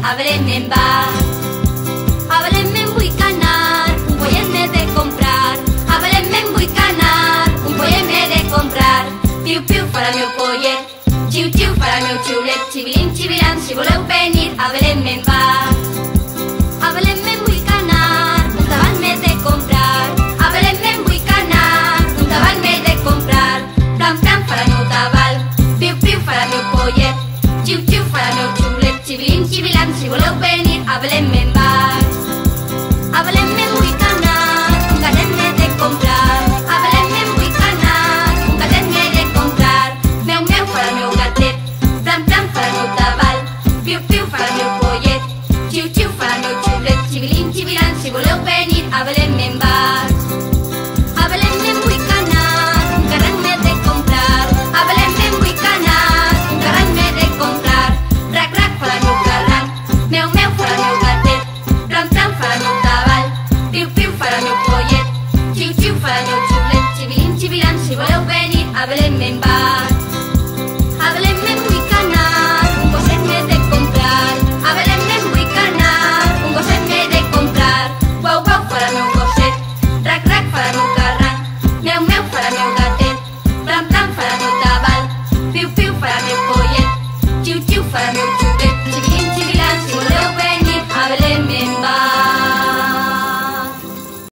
a Belén me'n vaig. A Belén me'n vull anar, un pollet m'he de comprar. A Belén me'n vull anar, un pollet m'he de comprar. Piu-piu farà el meu pollet, xiu-xiu farà el meu xiulet. Xivilín, xivilant, si voleu venir, a Belén me'n vaig. A Belén me'n vull anar, un tabal m'he de comprar. A Belén me'n vull anar, un tabal m'he de comprar. Pram, pram farà el meu tabal, piu-piu farà el meu pollet, xiu-xiu farà el meu xiulet. Xivilín, xivilant, si voleu venir, a Belén me'n vaig. A Belén me'n vull anar, un gatet m'he de comprar. A Belén me'n vull anar, un gatet m'he de comprar. Meu, meu farà el meu gatet, pram, pram farà el meu tabal, piu-piu farà el meu pollet, xiu-xiu farà el meu xiulet. Xivilín, xivilant, si voleu venir, a Belén me'n vaig. A Belén me'n vull anar, un carranc m'he de comprar. A Belén me'n vull anar, un carranc m'he de comprar. Rac, rac farà el meu carranc, meu, meu farà el meu gatet, pram, pram farà el meu tabal, piu-piu farà el meu pollet, xiu-xiu farà el meu xiulet. Xivilín, xivilant, si voleu venir, a Belén me'n vaig.